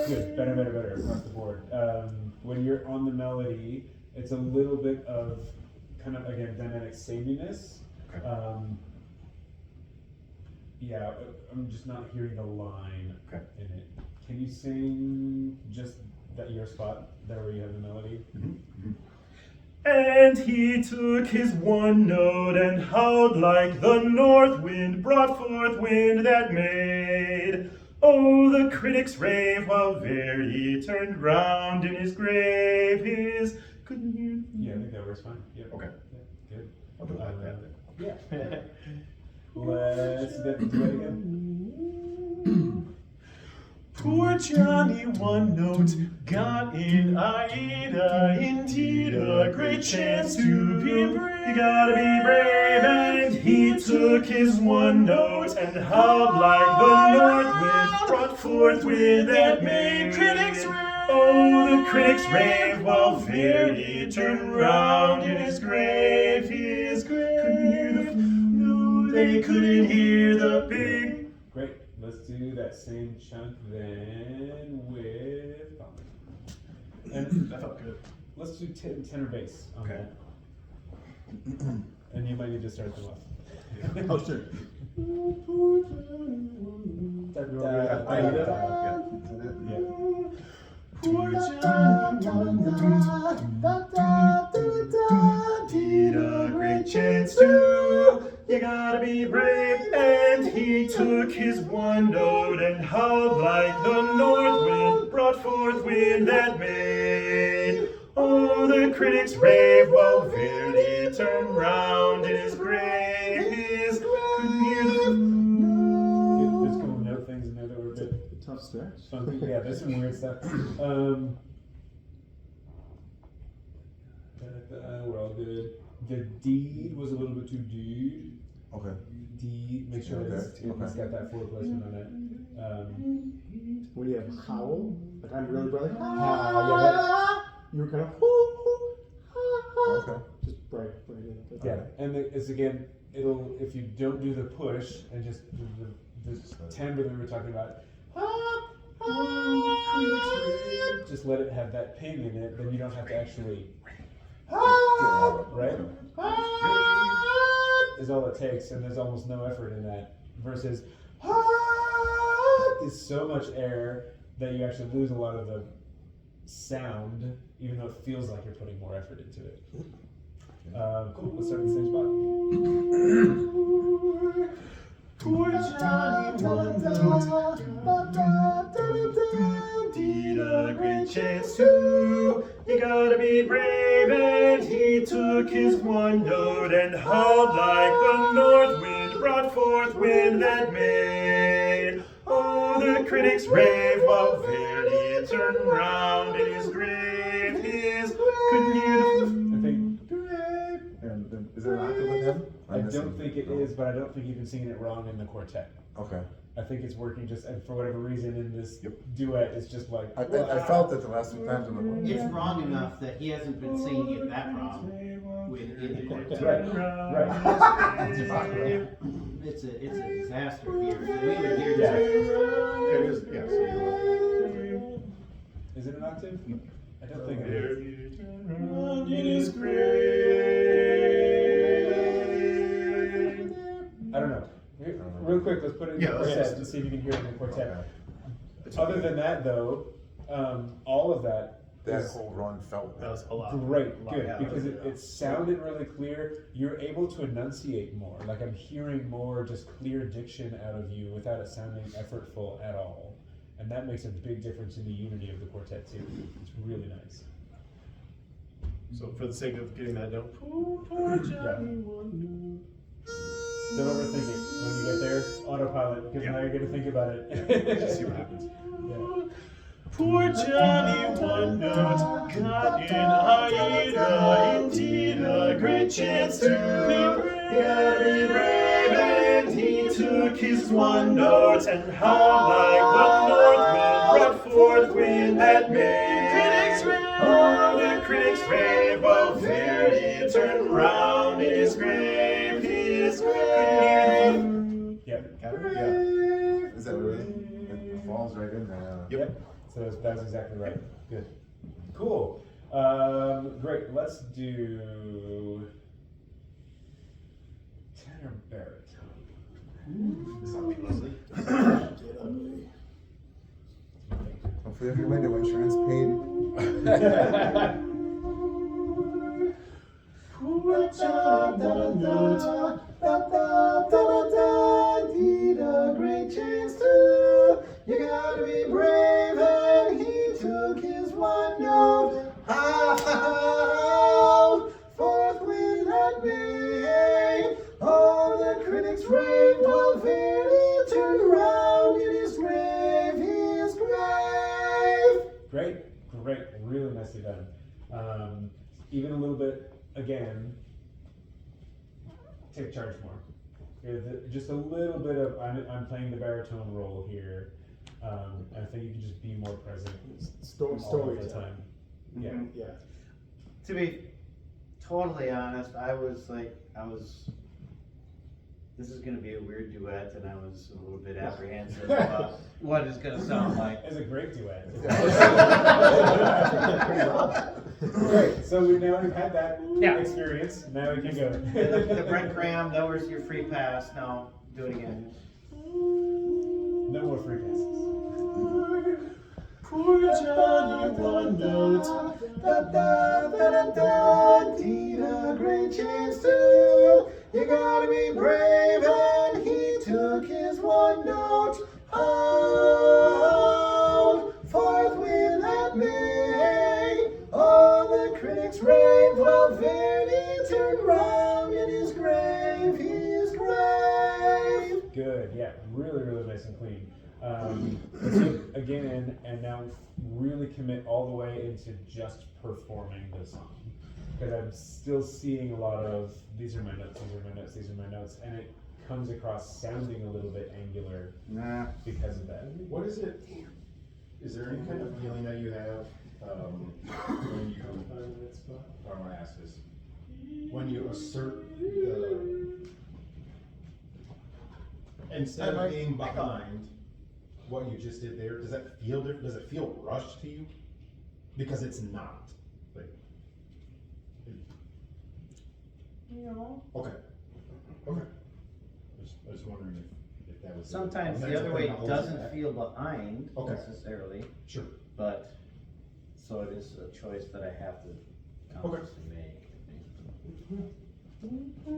good. Better across the board. When you're on the melody, it's a little bit of kind of, again, dynamic sameness. Okay. Yeah, I'm just not hearing the line Okay. in it. Can you sing just that your spot, there where you have the melody? Mm-hmm. And he took his one note and howled like the north wind, brought forth wind that made. Oh, the critics rave while Verdi turned round in his grave. His couldn't hear. Yeah, I think that works fine. Yeah. Okay. Yeah, good. I'll do it like that then. Yeah. Let's do it again. Poor Johnny One Note got in Aida, indeed a great chance to be brave. You gotta be brave, and he took his one note and howled like the north wind, brought forth wind that made critics rave. Oh, the critics rave while Verdi turned round in his grave. His grave couldn't hear the no, they couldn't hear the big. Great. Let's do that same chunk then with and That felt good. let's do tenor bass on Okay. that. And you might need to start them off. Oh, sure. Yeah. Poor Need a great chance to, you gotta be brave. And he took his one note and howled like the north wind, brought forth wind that made. Oh, the critics rave while Verdi turned round in his grave. His couldn't hear the There's a couple note things in there that were a bit Tough stretch. funky. Yeah, there's some weird stuff. We're all good. The deed was a little bit too deed. Okay. Deed, make sure Okay. it's got that forward placement on it. When you have howl, like I'm really brother. You were kind of Okay. just bright in. Yeah, and it's again, it'll, if you don't do the push and just do the timbre that we were talking about, just let it have that ping in it, then you don't have to actually, right? Is all it takes, and there's almost no effort in that. Versus, is so much air that you actually lose a lot of the sound, even though it feels like you're putting more effort into it. Cool, let's start in the same spot. Poor Johnny One Note, need a great chance to, you gotta be brave. And he took his one note and howled like the north wind, brought forth wind that made. Oh, the critics rave while Verdi turned round in his grave. His couldn't hear the I think, And is there an octave in him? I don't think it is, but I don't think you've been singing it wrong in the quartet. Okay. I think it's working just, and for whatever reason in this Yep. duet, it's just like, I felt it the last two times. I'm like, It's wrong enough that he hasn't been singing it that wrong with in the quartet. right. Yeah. It's a disaster here. So we would hear Yeah. that. it is, yes. Is it an octave? I don't think it is. Verdi turned round in his grave. I don't know. Real quick, let's put it in the Yeah, let's quartet just- and see if you can hear it in the quartet. Okay. Other than that, though, all of that That is whole run felt That was a lot. great, a lot, good, yeah. because it sounded really clear. You're able to enunciate more. Like I'm hearing more just clear diction out of you without it sounding effortful at all. And that makes a big difference in the unity of the quartet too. It's really nice. So for the sake of getting that note, poor Johnny One Don't overthink it. When you get there, autopilot, because now you're going to think about it. Just see what happens. Yeah. Poor Johnny One Note got in Aida, indeed a great chance to be brave. And he took his one note and howled like the north wind, brought forth wind that made critics rave. Oh, the critics rave while Verdi turned round in his grave. His grave. Yep. Got it? Yeah. Is that what it is? It falls right in there. Yep. It's So that was exactly right. Good. Cool. Great. Let's do tenor baritone. Hopefully if your window insurance paid. Poor Johnny one note. Need a great chance to. You gotta be brave, and he took his one note out. Fourth wind that May. All the critics raved while Verdi turned around in his grave. His grave. Great. Really nicely done. Even a little bit, again, take charge more. Just a little bit of, I'm playing the baritone role here. I think you can just be more present all of the Storytelling. time. Yeah. Yeah. To be totally honest, this is gonna be a weird duet, and I was a little bit apprehensive about what it's gonna sound like. It's a great duet. Great. So we've had that experience. Now we can go. The breadcrumb, that was your free pass, now do it again. No more free passes. Poor Johnny one note. Need a great chance to. You gotta be brave, and he took his one note out. Fourth wind that May. All the critics raved while Verdi turned round in his grave. His grave. Good. Yeah. Really nice and clean. Let's do it again, and now really commit all the way into just performing the song. Because I'm still seeing a lot of, these are my notes, and it comes across sounding a little bit angular because of that. What is it? Is there any kind of feeling that you have when you, I want to ask this, when you assert the, instead of being behind what you just did there, does that feel different? Does it feel rushed to you? Because it's not. Like, okay. I was wondering if that was. Sometimes the other way doesn't feel behind Okay. necessarily, Sure. but, so it is a choice that I have to consciously make, I think. A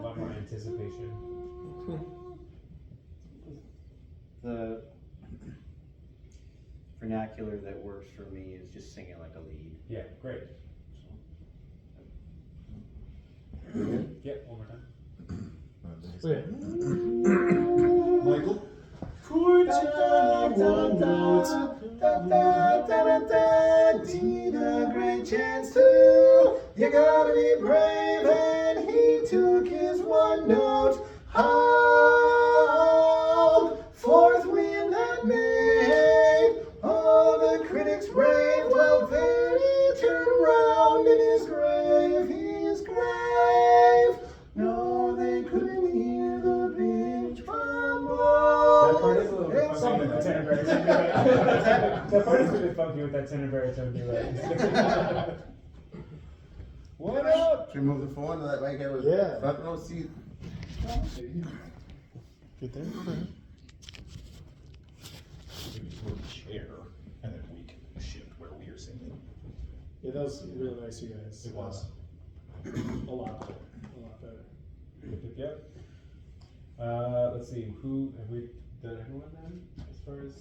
lot more anticipation. The vernacular that works for me is just singing like a lead. Yeah, great. Yeah, one more time. Michael? Poor Johnny one note. Need a great chance to. You gotta be brave, and he took his one note out. Fourth wind that May. All the critics raved while Verdi turned round in his grave. His grave. No, they couldn't hear the big trombone. That part is a little bit funky with the tenor baritone duet. That part is a bit funky with that tenor baritone duet. What up? Should we move the phone to that right guy with Yeah. front row seat? Get there. Maybe move the chair, and then we can shift where we are singing. Yeah, that was really nice, you guys. It was. A lot better. Yep. Let's see, have we done everyone then, as far as,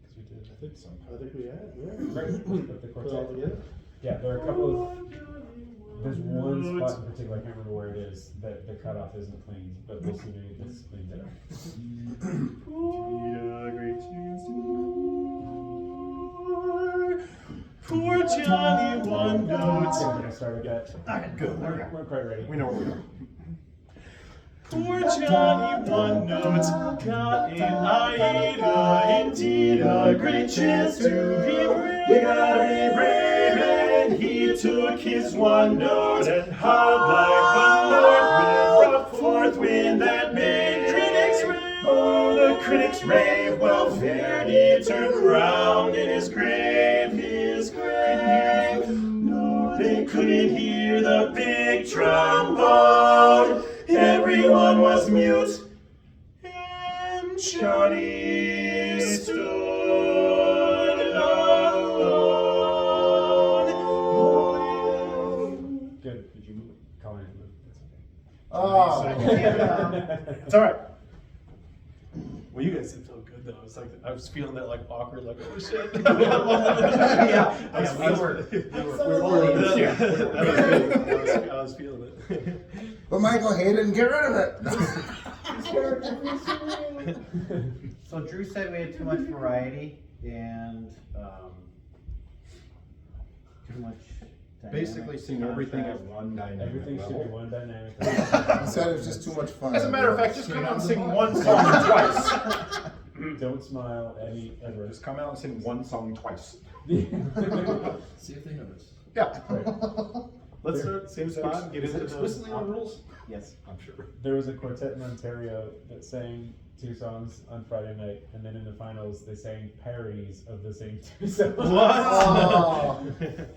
because we did. I think so. I think we had, yeah. Great, let's put the Put it all quartet. together. Yeah, there are a couple of, there's one spot in particular, I can't remember where it is, that the cutoff isn't clean, but we'll see maybe this cleans it up. Poor Johnny one Okay, we're gonna start with that. Alright, good. We're quite ready. We know where we are. Poor Johnny one note got in Aida, indeed a great chance to be brave. You gotta be brave, and he took his one note and howled like the north wind, brought forth wind that made critics rave. Oh, the critics rave while Verdi turned round in his grave. No, they couldn't hear the big trombone. Everyone was mute, and Johnny stood alone. Good. Did you call in? Oh. It's all right. Well, you guys did feel good though. I was feeling that like awkward, like oh shit. Yeah, I was, we were fully in tune. I was feeling it. But Michael hated and get rid of it. So Drew said we had too much variety and too much. Basically sing everything at one dynamic Everything should be level. one dynamic. He said it was just too much fun. As a matter of fact, just come out and sing one song twice. Don't smile, Eddie, ever. Just come out and sing one song twice. See if they notice. Yeah. Let's start same spot. Get Is into it explicitly in the rules? Yes. I'm sure. There was a quartet in Ontario that sang 2 songs on Friday night, and then in the finals they sang parodies of the same 2 songs. Oh.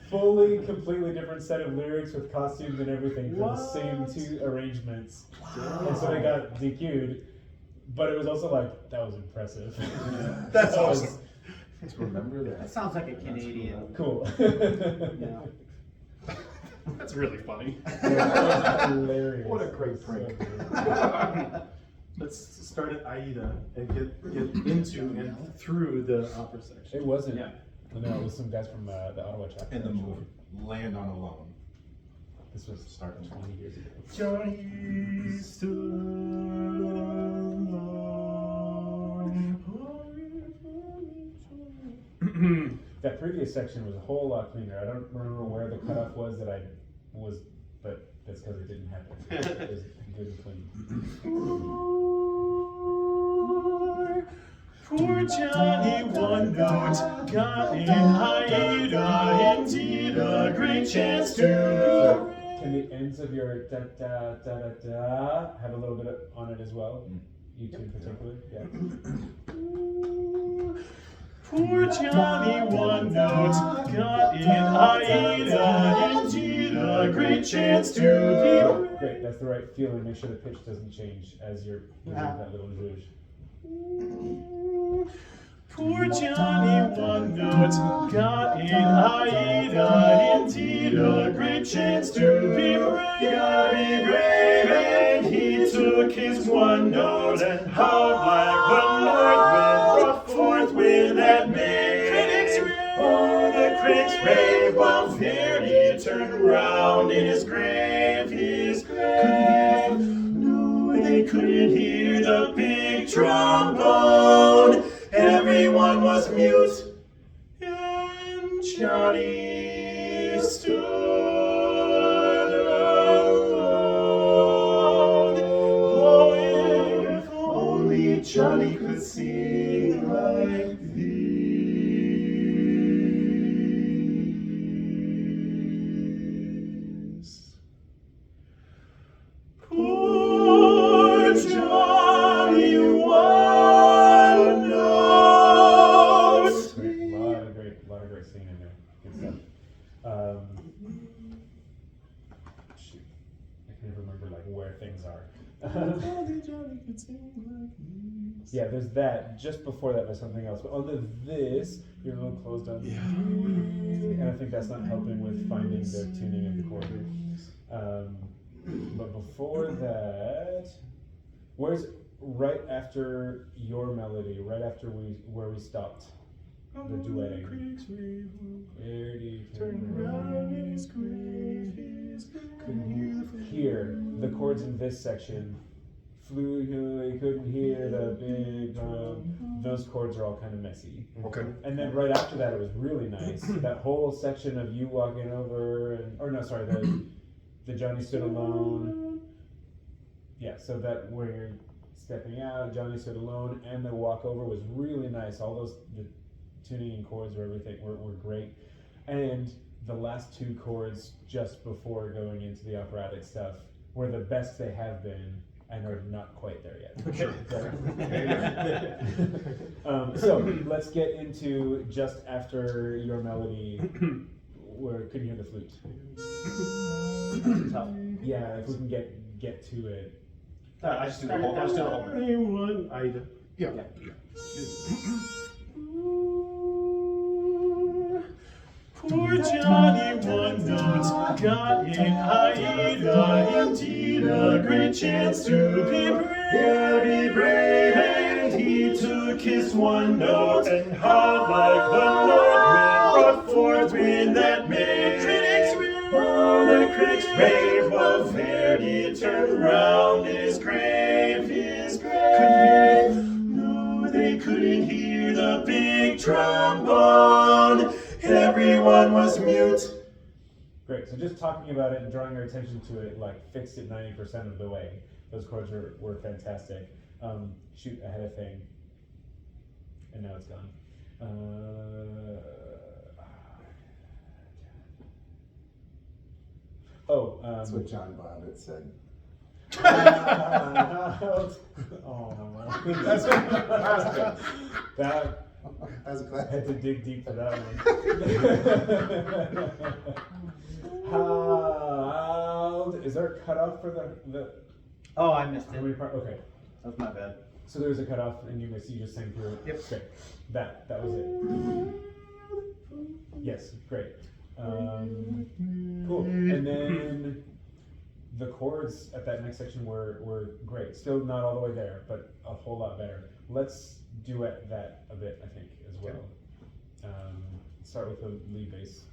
Fully, completely different set of lyrics with costumes and everything for the same 2 arrangements. And so they got DQ'd, but it was also like, that was impressive. That's That was awesome. Just remember That that. sounds like a Canadian. Cool. Yeah. That's really funny. Hilarious. What a great So prank. good. Let's start at Aida and get into and through the opera section. It wasn't. Yeah. No, it was some guys from the Ottawa chapter. And the actually. movie, Land on Alone. This was Starting 20 years ago. Johnny stood alone. That previous section was a whole lot cleaner. I don't remember where the cutoff was that I was, but that's because it didn't happen. It was good and clean. Poor Johnny, one note, got in Aida, indeed a great chance So, to can the ends of your da da da da da have a little bit on it as well? You two in particular? Yeah. Poor Johnny, one note, got in Aida, indeed a great chance to Great, that's the right feeling. Make sure the pitch doesn't change as you're using that little zhuzh. Poor Johnny, one note, got in Aida, indeed a great chance to be brave. You gotta be brave, and he took his one note and howled like the north wind, brought forth with that made critics rave. Oh, the critics rave while Verdi turned round in his grave. No, they couldn't hear the big trombone. Everyone was mute, and Johnny stood alone. Oh, if only Johnny could sing like this. Poor Johnny, one note. Great, lot of great singing in there. Good stuff. Shoot, I can't remember like where things are. Yeah, there's that. Just before that, there's something else. But under this, you're a little closed on. Yeah. And I think that's not helping with finding the tuning of the chord. But before that, where's right after your melody? Right after where we stopped, the duet. Couldn't hear the chords in this section. Flew, couldn't hear the big drum. Those chords are all kind of messy. Okay. And then right after that, it was really nice. That whole section of you walking over, the Johnny stood alone. Yeah, so that where you're stepping out, Johnny stood alone, and the walk over was really nice. All those the tuning and chords or everything were great. And the last two chords just before going into the operatic stuff were the best they have been and are not quite there yet. Okay. So let's get into just after your melody, where could you hear the flute? Tough. Yeah, if we can get to it. I just do the whole. I just do the whole. Anyone, Ida. Yeah. Poor Johnny one note got in Aida, indeed a great chance to be brave, and he took his one note and howled like the north wind, brought forth wind that made critics rave. Oh, the critics rave, while Verdi turned round in his grave, No, they couldn't hear the big trombone. Everyone was mute. Great. So just talking about it and drawing your attention to it, like, fixed it 90% of the way. Those chords were fantastic. Shoot, I had a thing, and now it's gone. That's what John Bobbitt said. Oh, That's good. that I was glad. I had to dig deep for that one. Is there a cutoff for the Oh, I missed how many it. okay. That's my bad. So there was a cutoff and you just sang through it? Yep. Great. That was it. Yes, great. Cool. And then the chords at that next section were great. Still not all the way there, but a whole lot better. Let's duet that a bit, I think, as well. Start with the lead bass.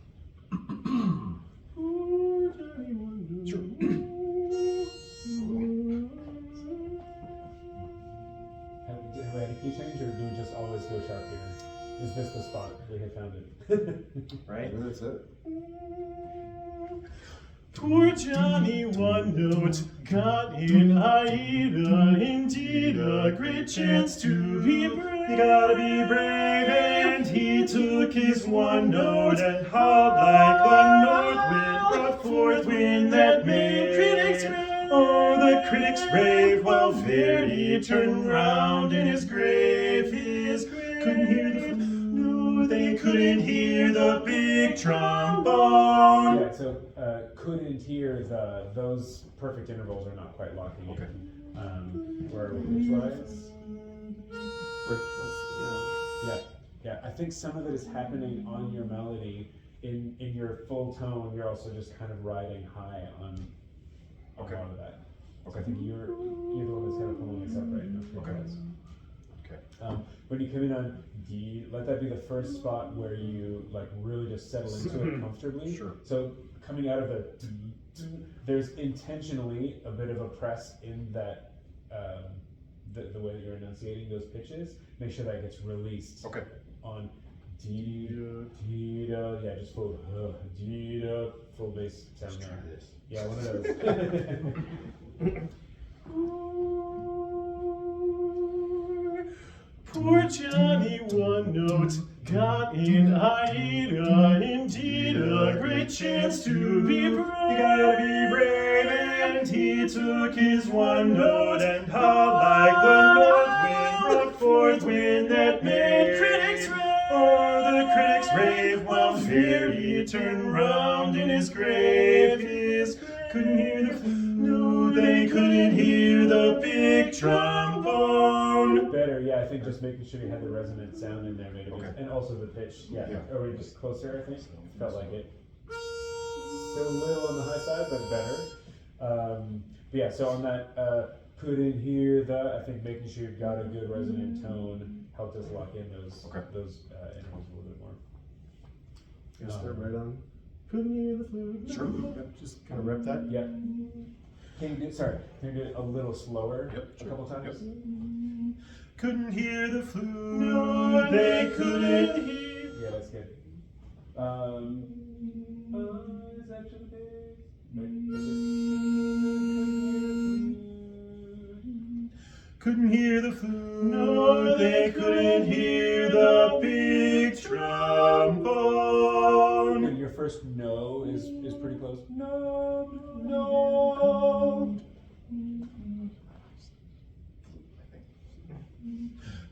Have we had a key change, or do we just always go sharp here? Is this the spot? We have found it. Right? Maybe that's it. Poor Johnny one note got in Aida, indeed a great chance to be brave. You gotta be brave, and he took his one note and howled like the north wind, brought forth wind that made critics rave. Oh, the critics rave, while Verdi turned round in his grave. Couldn't hear no, they couldn't hear the big trombone. Yeah, so couldn't hear those perfect intervals are not quite locking in. Where are we pitch-wise? Yeah. I think some of it is happening on your melody. In your full tone, you're also just kind of riding high on a lot of that. So I think you're the one that's kind of pulling us up right now. pitch-wise. When you come in on D, let that be the first spot where you like really just settle into it comfortably. Sure. So coming out of the there's intentionally a bit of a press in that the way that you're enunciating those pitches. Make sure that gets released. Okay. On D da, yeah, just full D da, full bass sound there. Yeah, one of those. Poor Johnny one note got in Aida, indeed a great chance to be brave. You gotta be brave, and he took his one note and howled like the north wind, brought forth wind that made critics rave. Oh, the critics rave, while Verdi turned round in his grave. Couldn't hear no, they couldn't hear the big trombone. Better, yeah. I think just making sure you had the resonant sound in there made it, Okay. and also the pitch. Yeah. Yeah. Are we just closer? I think felt like it. Still a little on the high side, but better. But yeah. So on that, put in here I think making sure you've got a good resonant tone helped us lock in those intervals a little bit more. Is that right on? Couldn't hear the flute. Sure. Yep. Just kind of rep that. Yeah. Can you do it a little slower? Yep, A sure. couple times. Couldn't hear the flute. No, they couldn't hear. Yeah, that's good. Is actually big. Couldn't hear the flute. No, they couldn't hear the big trombone. And your first no is pretty close. No.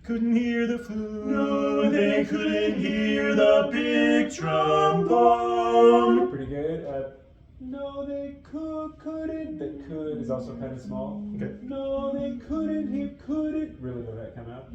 Couldn't hear the flute. No, they couldn't hear the big trombone. Pretty good. No, they couldn't. That could is also kind of small. Okay. No, they couldn't. He couldn't. Really let that come out.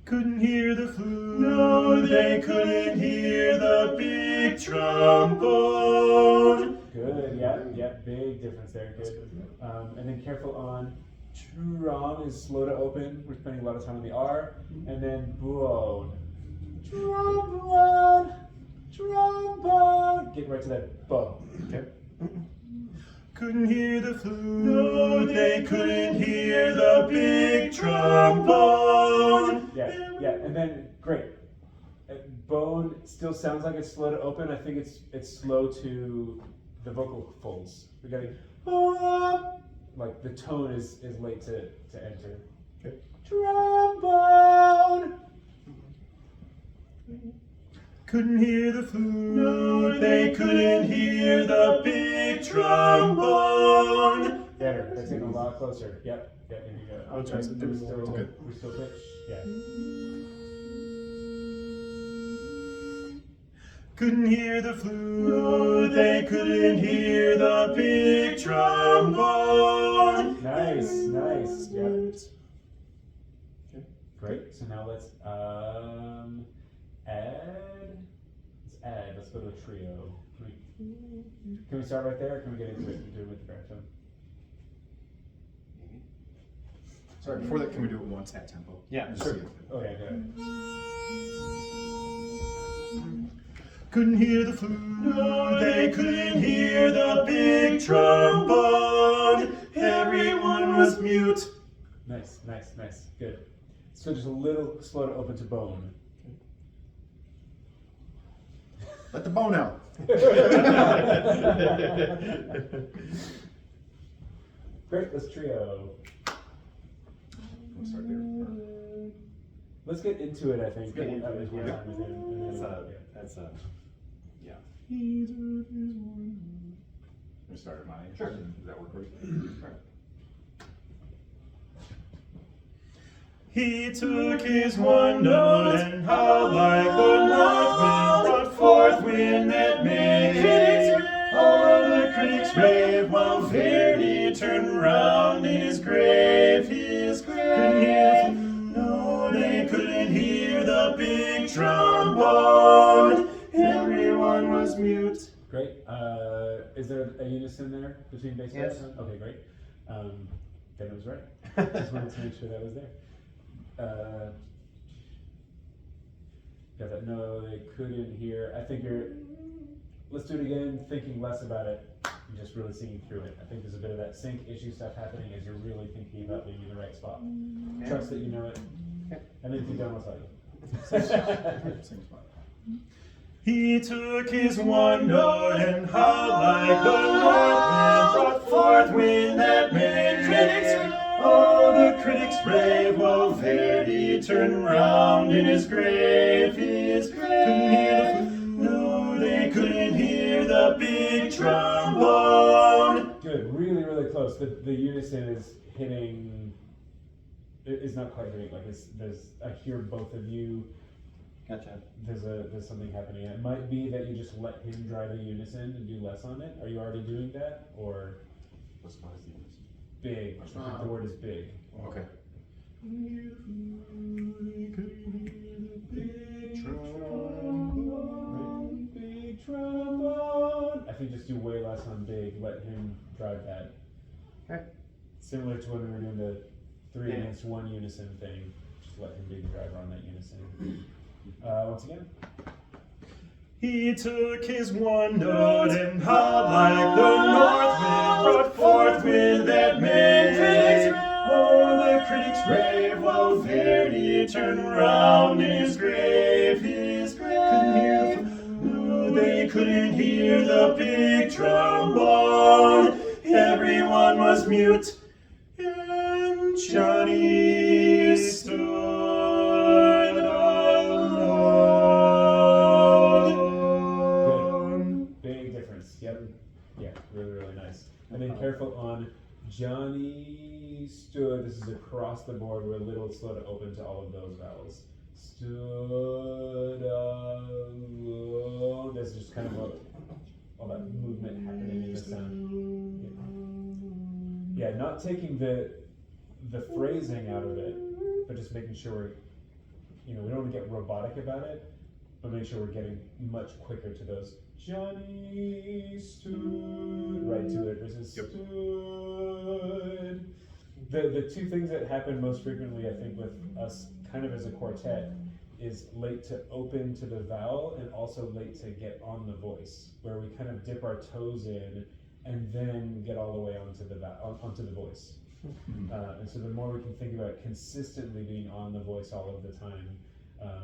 Couldn't hear the flute. No, they couldn't hear the big trombone. Good. Yeah. Big difference there. Good. And then careful on Tron is slow to open. We're spending a lot of time on the R. And then bone. Trombone. Get right to that bow. Okay. Couldn't hear the flute. No, they couldn't hear the big trombone. Yeah. And then great. Bone still sounds like it's slow to open. I think it's slow to the vocal folds. We're getting like the tone is late to enter. Okay. Trombone. Couldn't hear the flute. No, they couldn't hear the big trombone. Better. That's getting a lot closer. Yep. There you go. I'll try some We're different. still, Okay. we're still pitch. Yeah. Couldn't hear the flute. No, they couldn't hear the big trombone. Nice. Yep. Great. So now let's add. Let's go to a trio. Can we start right there, or can we get into it and do it with the baritone? Sorry, before that, can we do it once at tempo? Yeah, Just sure. see it. Okay, good. Couldn't hear the flute. No, they couldn't hear the big trombone. Everyone was mute. Nice. Good. So just a little slow to open to bone. Let the bone out. Great, let's trio. We'll start there. Let's get into it, I think. Let's get into it, We're yeah. done with it, and then- Yeah. We start at mine. Sure. Does that work for you? He took his one note and howled like the north wind, brought forth wind that made all the critics rave, while Verdi turned round in his grave. Couldn't hear the flute. No, they couldn't hear the big trombone. Everyone was mute. Great. Is there a unison there between bass and Yes. baritone? Okay, great. Then it was right. Just wanted to make sure that was there. Got that? No, they couldn't hear. I think let's do it again, thinking less about it and just really singing through it. I think there's a bit of that sync issue stuff happening as you're really thinking about being in the right spot. Okay. Trust that you know it. And then if you don't, I'll tell you. Same spot. He took his one note and howled like the north wind, brought forth wind that made critics. Oh, the critics rave, while Verdi turned round in his grave. Couldn't hear the flute. No, they couldn't hear the big trombone. Good, really close. The unison is hitting. Is not quite hitting. Like I hear both of you. Gotcha. There's something happening. It might be that you just let him drive a unison and do less on it. Are you already doing that, or What's the unison? big? I think the word is big. Okay. Big trombone. I think just do way less on big. Let him drive that. Okay. Similar to when we were doing the 3 Yeah. against 1 unison thing. Just let him be the driver on that unison. Once again. He took his one note and howled like the north wind, brought forth wind that made critics. Oh, the critics rave, while Verdi turned round in his grave. Couldn't hear the flute. No, they couldn't hear the big trombone. Everyone was mute, and Johnny stood alone. Big difference. Yep. Yeah, really nice. And then careful on Johnny stood. This is across the board. We're a little slow to open to all of those vowels. Stood. There's just kind of all that movement happening in the sound. Yeah, not taking the phrasing out of it, but just making sure we're, we don't want to get robotic about it, but make sure we're getting much quicker to those. Johnny stood right to it versus stood. The two things that happen most frequently, I think, with us kind of as a quartet is late to open to the vowel and also late to get on the voice, where we kind of dip our toes in and then get all the way onto the voice. And so the more we can think about consistently being on the voice all of the time,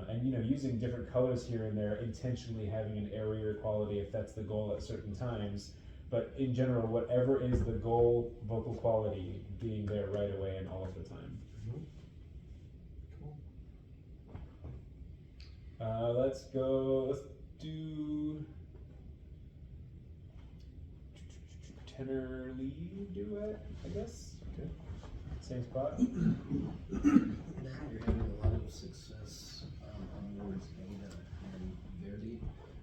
and using different colors here and there, intentionally having an airier quality if that's the goal at certain times, but in general, whatever is the goal vocal quality, being there right away and all of the time. Let's do tenor lead duet, I guess. Okay. Same spot. Now you're having a lot of success on words Ada and Verdi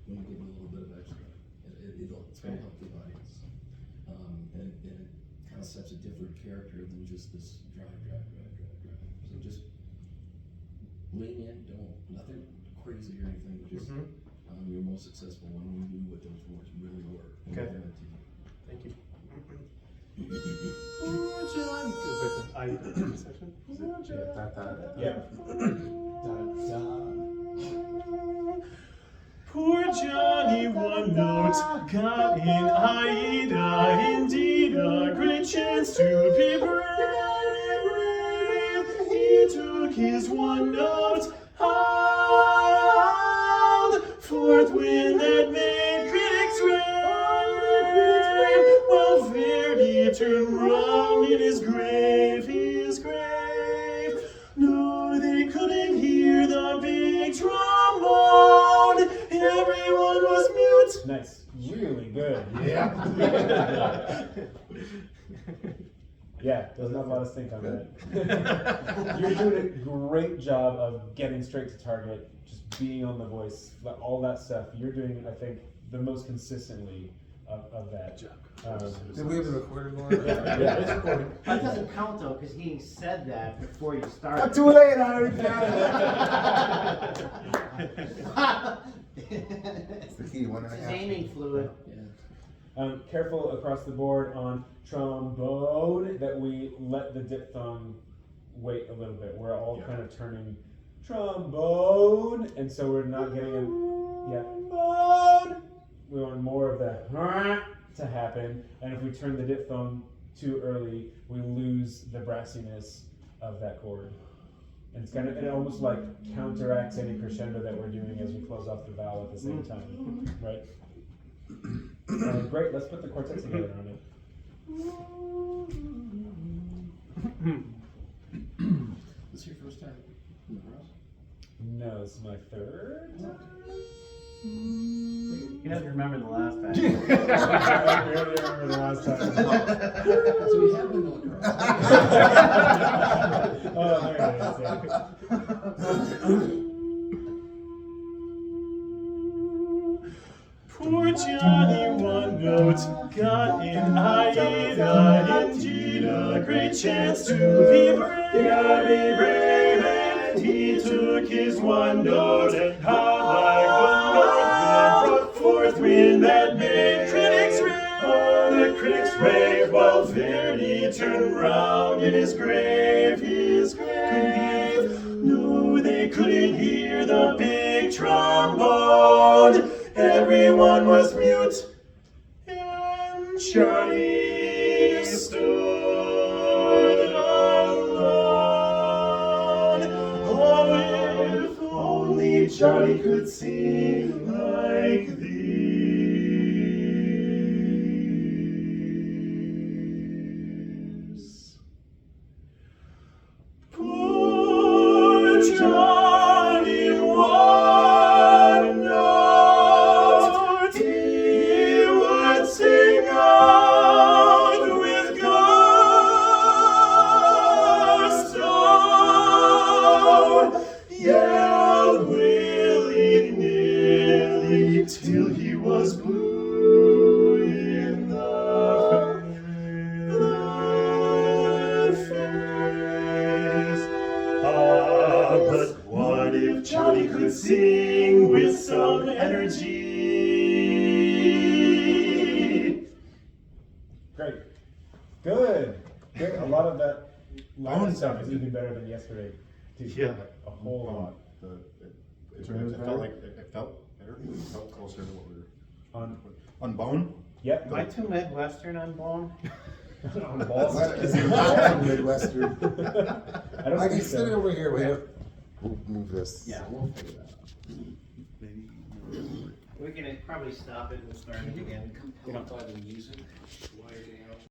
when you give a little bit of extra. It's going to help the audience. And it kind of sets a different character than just this drive. So just lean in, nothing crazy or anything, just your most successful one when you knew what those words really were. Okay. Thank you. Section? Yeah. Poor Johnny, one note, got in Aida, indeed a great chance to be brave. He took his one note, howled, fourth wind that made critics rave. While Verdi turned round in his grave, No, they couldn't hear the big trombone. Everyone was mute. Nice. Really good. Yeah. Yeah, there's not a lot of stink on that. You're doing a great job of getting straight to target, just being on the voice, all that stuff. You're doing, I think, the most consistently of that. Did we have the recorded one? Yeah, it's recording. That doesn't count though, because he said that before you started. Not too late, I already got it. It's the key, 1.5. It's his aiming fluid. Careful across the board on trombone that we let the diphthong wait a little bit. We're all kind of turning trombone, and so we're not getting a bone. We want more of the to happen, and if we turn the diphthong too early, we lose the brassiness of that chord. And it's kind of, it almost like counteracts any crescendo that we're doing as we close off the vowel at the same time, right? Great, let's put the quartet together on it. This is your first time in the house? No, this is my third time. He doesn't remember the last time. I really remember the last time. So we have been to lacrosse. Oh, there it is. Poor Johnny, one note, got in Aida, indeed a great chance to be brave. You gotta be brave, and he took his one note and howled like the north wind, fourth wind that made critics rave. Oh, the critics rave, while Verdi turned round in his grave. No, they couldn't hear the big trombone. Everyone was mute, and Johnny stood alone. Oh, if only Johnny could sing like this. Poor Johnny, one note, he would sing out with God. till he was blue in the face. Ah, but what if Johnny could sing with some energy? Great. Good. Good. A lot of that line Bone stuff is sounded even better than yesterday. Too. Yeah. A whole lot. It felt like it felt better. It felt closer to what we were On. on bone. Yep. Am I too Midwestern on bone? On balls. Midwestern. I don't I think can sit so. over here. We'll move this. Yeah, we'll figure that out. We can probably stop it and start it again. Compelled by the music.